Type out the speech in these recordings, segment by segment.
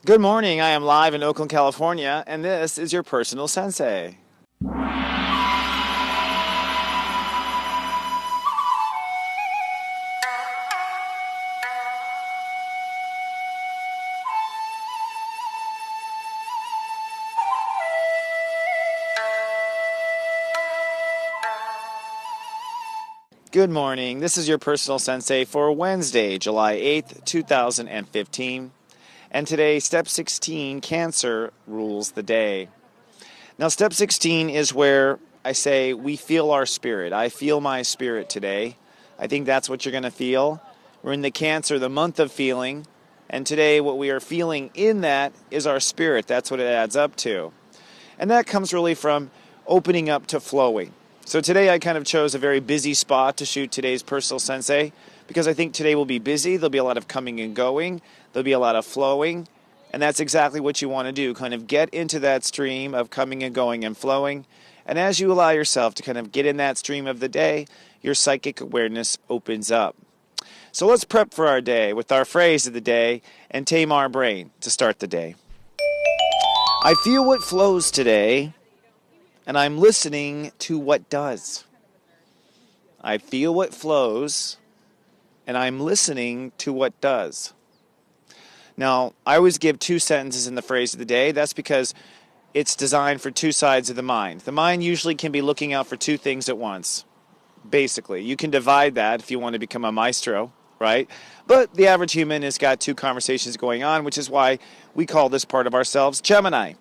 Good morning, I am live in Oakland, California, and this is your personal sensei. Good morning, this is your personal sensei for Wednesday, July 8th, 2015. And today, Step 16, Cancer, rules the day. Now, Step 16 is where I say we feel our spirit. I feel my spirit today. I think that's what you're going to feel. We're in the Cancer, the month of feeling. And today, what we are feeling in that is our spirit. That's what it adds up to. And that comes really from opening up to flowing. So today, I kind of chose a very busy spot to shoot today's personal sensei, because I think today will be busy. There'll be a lot of coming and going. There'll be a lot of flowing. And that's exactly what you want to do, kind of get into that stream of coming and going and flowing. And as you allow yourself to kind of get in that stream of the day, your psychic awareness opens up. So let's prep for our day with our phrase of the day and tame our brain to start the day. I feel what flows today, and I'm listening to what does. I feel what flows, and I'm listening to what does. Now, I always give two sentences in the phrase of the day. That's because it's designed for two sides of the mind. The mind usually can be looking out for two things at once, basically. You can divide that if you want to become a maestro, right? But the average human has got two conversations going on, which is why we call this part of ourselves Gemini.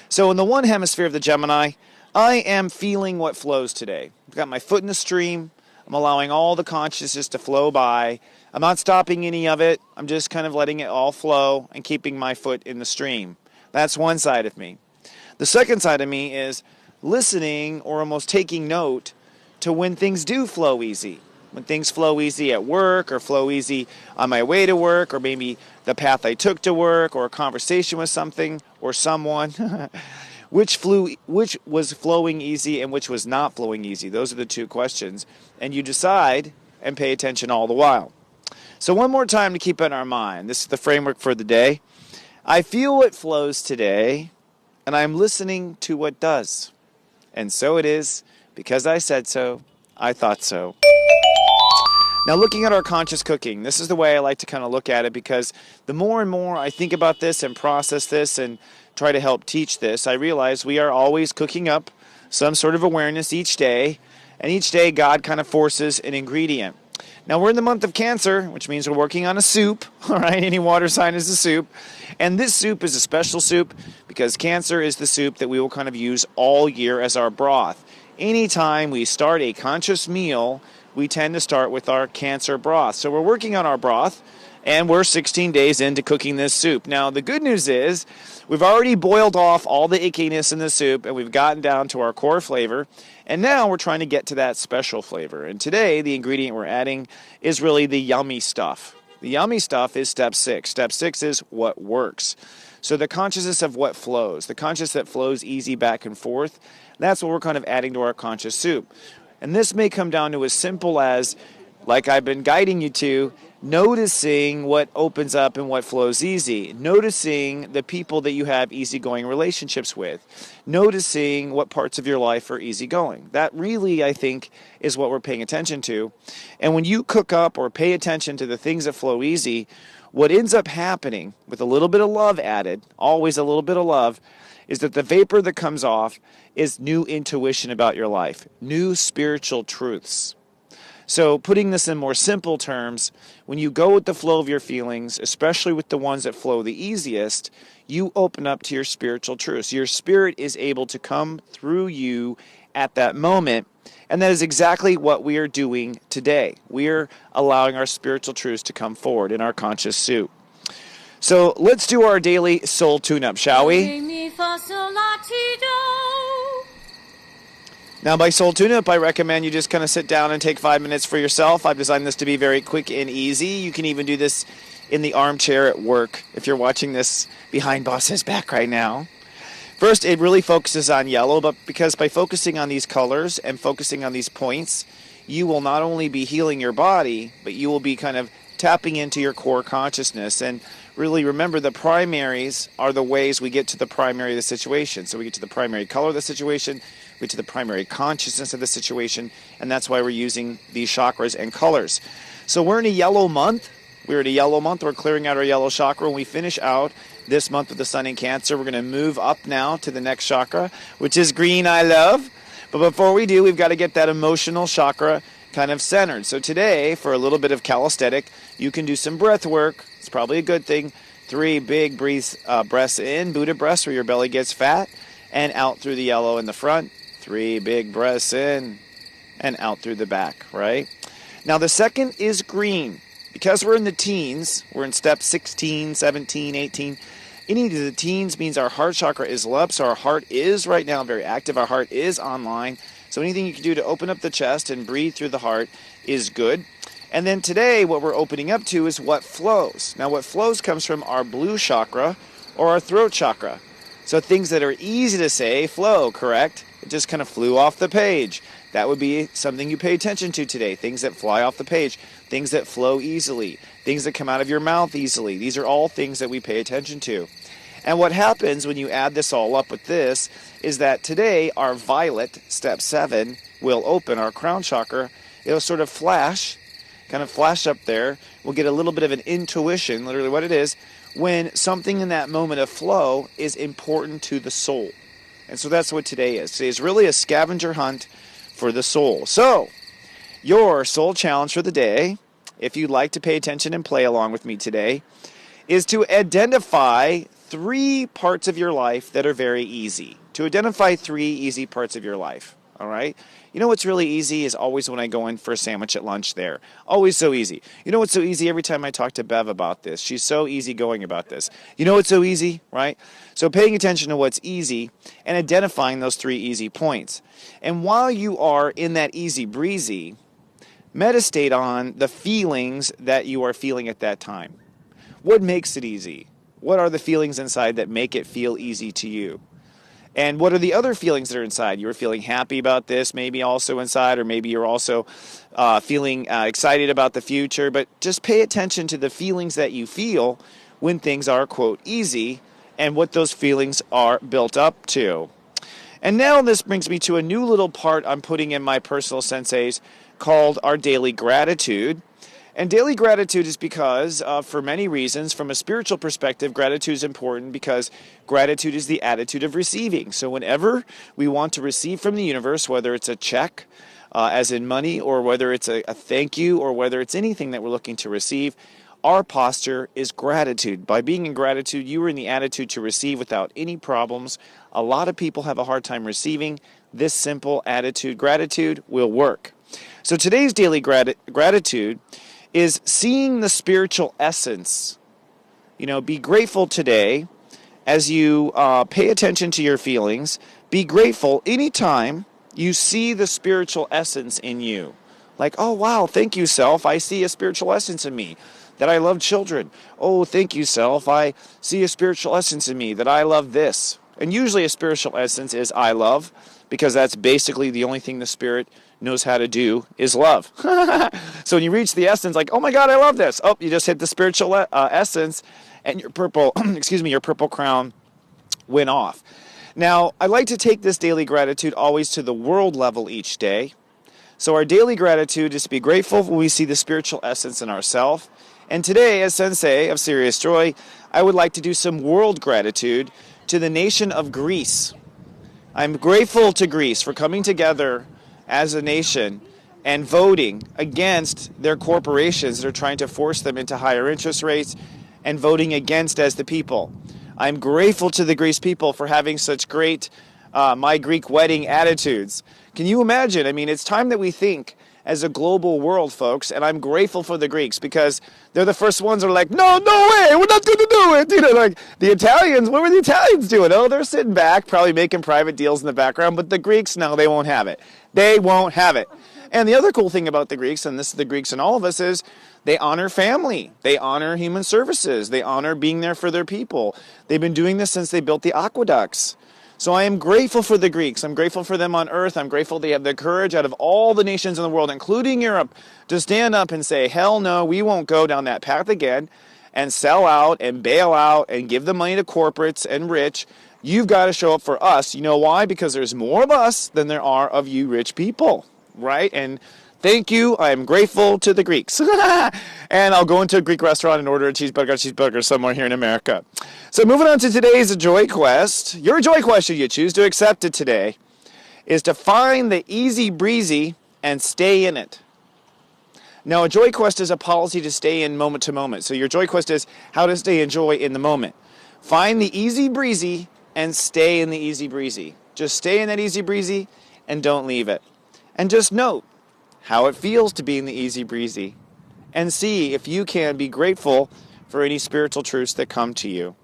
So in the one hemisphere of the Gemini, I am feeling what flows today. I've got my foot in the stream. I'm allowing all the consciousness to flow by. I'm not stopping any of it. I'm just kind of letting it all flow and keeping my foot in the stream. That's one side of me. The second side of me is listening or almost taking note to when things do flow easy. When things flow easy at work or flow easy on my way to work, or maybe the path I took to work, or a conversation with something or someone. Which was flowing easy and which was not flowing easy? Those are the two questions. And you decide and pay attention all the while. So one more time to keep in our mind. This is the framework for the day. I feel what flows today, and I'm listening to what does. And so it is, because I said so, I thought so. Now, looking at our conscious cooking, this is the way I like to kind of look at it, because the more and more I think about this and process this and try to help teach this, I realize we are always cooking up some sort of awareness each day, and each day God kind of forces an ingredient. Now, we're in the month of Cancer, which means we're working on a soup, all right? Any water sign is a soup. And this soup is a special soup because Cancer is the soup that we will kind of use all year as our broth. Anytime we start a conscious meal, we tend to start with our Cancer broth. So we're working on our broth, and we're 16 days into cooking this soup. Now, the good news is we've already boiled off all the ickiness in the soup, and we've gotten down to our core flavor. And now we're trying to get to that special flavor. And today, the ingredient we're adding is really the yummy stuff. The yummy stuff is step 6. Step 6 is what works. So the consciousness of what flows, the consciousness that flows easy back and forth, that's what we're kind of adding to our conscious soup. And this may come down to as simple as, like I've been guiding you to, noticing what opens up and what flows easy. Noticing the people that you have easygoing relationships with. Noticing what parts of your life are easygoing. That really, I think, is what we're paying attention to. And when you cook up or pay attention to the things that flow easy, what ends up happening, with a little bit of love added, always a little bit of love, is that the vapor that comes off is new intuition about your life, new spiritual truths. So putting this in more simple terms, when you go with the flow of your feelings, especially with the ones that flow the easiest, you open up to your spiritual truths. Your spirit is able to come through you at that moment, and that is exactly what we are doing today. We are allowing our spiritual truths to come forward in our conscious soup. So let's do our daily soul tune-up, shall we? Now, by soul tune-up, I recommend you just kind of sit down and take 5 minutes for yourself. I've designed this to be very quick and easy. You can even do this in the armchair at work if you're watching this behind boss's back right now. First, it really focuses on yellow, but because by focusing on these colors and focusing on these points, you will not only be healing your body, but you will be kind of tapping into your core consciousness. And really remember the primaries are the ways we get to the primary of the situation. So we get to the primary color of the situation, we get to the primary consciousness of the situation, and that's why we're using these chakras and colors. So we're in a yellow month. We're in a yellow month. We're clearing out our yellow chakra. When we finish out this month with the sun in Cancer, we're going to move up now to the next chakra, which is green, I love. But before we do, we've got to get that emotional chakra kind of centered. So today, for a little bit of calisthenic, you can do some breath work. It's probably a good thing. 3 big breaths in, Buddha breaths, where your belly gets fat, and out through the yellow in the front. 3 big breaths in and out through the back, right? Now the second is green. Because we're in the teens, we're in step 16, 17, 18. Any of the teens means our heart chakra is up, so our heart is right now very active. Our heart is online. So anything you can do to open up the chest and breathe through the heart is good. And then today, what we're opening up to is what flows. Now, what flows comes from our blue chakra or our throat chakra. So things that are easy to say flow, correct? It just kind of flew off the page. That would be something you pay attention to today. Things that fly off the page, things that flow easily, things that come out of your mouth easily. These are all things that we pay attention to. And what happens when you add this all up with this is that today our violet, step 7, will open our crown chakra. It'll sort of flash, kind of flash up there. We'll get a little bit of an intuition, literally what it is, when something in that moment of flow is important to the soul. And so that's what today is. Today is really a scavenger hunt for the soul. So, your soul challenge for the day, if you'd like to pay attention and play along with me today, is to identify 3 parts of your life that are very easy. To identify 3 easy parts of your life, all right? You know what's really easy is always when I go in for a sandwich at lunch there. Always so easy. You know what's so easy every time I talk to Bev about this? She's so easygoing about this. You know what's so easy, right? So paying attention to what's easy and identifying those 3 easy points. And while you are in that easy breezy, meditate on the feelings that you are feeling at that time. What makes it easy? What are the feelings inside that make it feel easy to you? And what are the other feelings that are inside? You're feeling happy about this, maybe also inside, or maybe you're also feeling excited about the future. But just pay attention to the feelings that you feel when things are, quote, easy, and what those feelings are built up to. And now this brings me to a new little part I'm putting in my personal senseis called our daily gratitude. And daily gratitude is because, for many reasons, from a spiritual perspective, gratitude is important because gratitude is the attitude of receiving. So whenever we want to receive from the universe, whether it's a check, as in money, or whether it's a thank you, or whether it's anything that we're looking to receive, our posture is gratitude. By being in gratitude, you are in the attitude to receive without any problems. A lot of people have a hard time receiving. This simple attitude, gratitude, will work. So today's daily gratitude is seeing the spiritual essence. You know, be grateful today as you pay attention to your feelings. Be grateful anytime you see the spiritual essence in you. Like, oh, wow, thank you, self. I see a spiritual essence in me, that I love children. Oh, thank you, self. I see a spiritual essence in me, that I love this. And usually a spiritual essence is I love, because that's basically the only thing the spirit knows how to do is love. So when you reach the essence, like, oh my God, I love this. Oh, you just hit the spiritual essence, and your purple, your purple crown went off. Now, I like to take this daily gratitude always to the world level each day. So our daily gratitude is to be grateful when we see the spiritual essence in ourselves. And today, as Sensei of Serious Joy, I would like to do some world gratitude to the nation of Greece. I'm grateful to Greece for coming together as a nation and voting against their corporations that are trying to force them into higher interest rates, and voting against as the people. I'm grateful to the Greece people for having such great my Greek wedding attitudes. Can you imagine? I mean, it's time that we think as a global world, folks, and I'm grateful for the Greeks because they're the first ones who are like, no way, we're not going to do it. You know, like the Italians, what were the Italians doing? Oh, they're sitting back, probably making private deals in the background, but the Greeks, no, they won't have it. They won't have it. And the other cool thing about the Greeks, and this is the Greeks and all of us, is they honor family. They honor human services. They honor being there for their people. They've been doing this since they built the aqueducts. So I am grateful for the Greeks. I'm grateful for them on earth. I'm grateful they have the courage out of all the nations in the world, including Europe, to stand up and say, hell no, we won't go down that path again. and sell out and bail out and give the money to corporates and rich. You've got to show up for us. You know why? Because there's more of us than there are of you rich people, right? And thank you. I am grateful to the Greeks. And I'll go into a Greek restaurant and order a cheeseburger somewhere here in America. So moving on to today's Joy Quest. Your Joy Quest, should you choose to accept it today, is to find the easy breezy and stay in it. Now, a Joy Quest is a policy to stay in moment to moment. So your Joy Quest is how to stay in joy in the moment. Find the easy breezy and stay in the easy breezy. Just stay in that easy breezy and don't leave it. And just note how it feels to be in the easy breezy. And see if you can be grateful for any spiritual truths that come to you.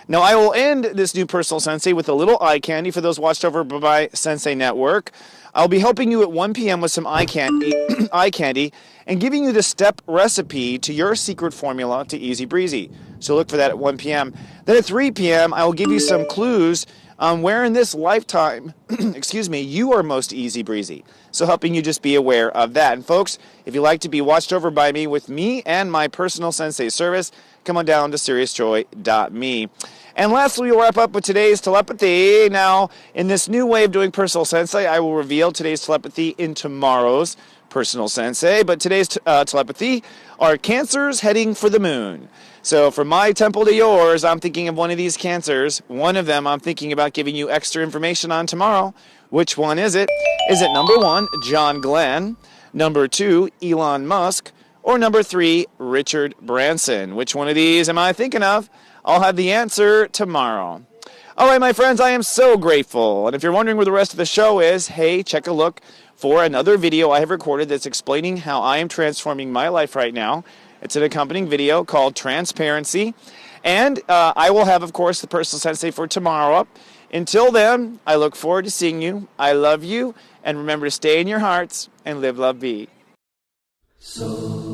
Now, I will end this new personal Sensei with a little eye candy for those watched over by my Sensei Network. I'll be helping you at 1 p.m. with some eye candy, and giving you the step recipe to your secret formula to Easy Breezy. So look for that at 1 p.m. Then at 3 p.m., I will give you some clues on where in this lifetime, you are most easy breezy. So helping you just be aware of that. And folks, if you'd like to be watched over by me with me and my personal Sensei service, come on down to SeriousJoy.me. And lastly, we'll wrap up with today's telepathy. Now, in this new way of doing personal Sensei, I will reveal today's telepathy in tomorrow's personal Sensei. But today's telepathy are cancers heading for the moon. So from my temple to yours, I'm thinking of one of these cancers. One of them I'm thinking about giving you extra information on tomorrow. Which one is it? Is it number 1, John Glenn, number 2, Elon Musk, or number 3, Richard Branson? Which one of these am I thinking of? I'll have the answer tomorrow. All right, my friends, I am so grateful. And if you're wondering where the rest of the show is, hey, check a look for another video I have recorded that's explaining how I am transforming my life right now. It's an accompanying video called Transparency. And I will have, of course, the personal Sensei for tomorrow up. Until then, I look forward to seeing you. I love you. And remember to stay in your hearts and live, love, be. So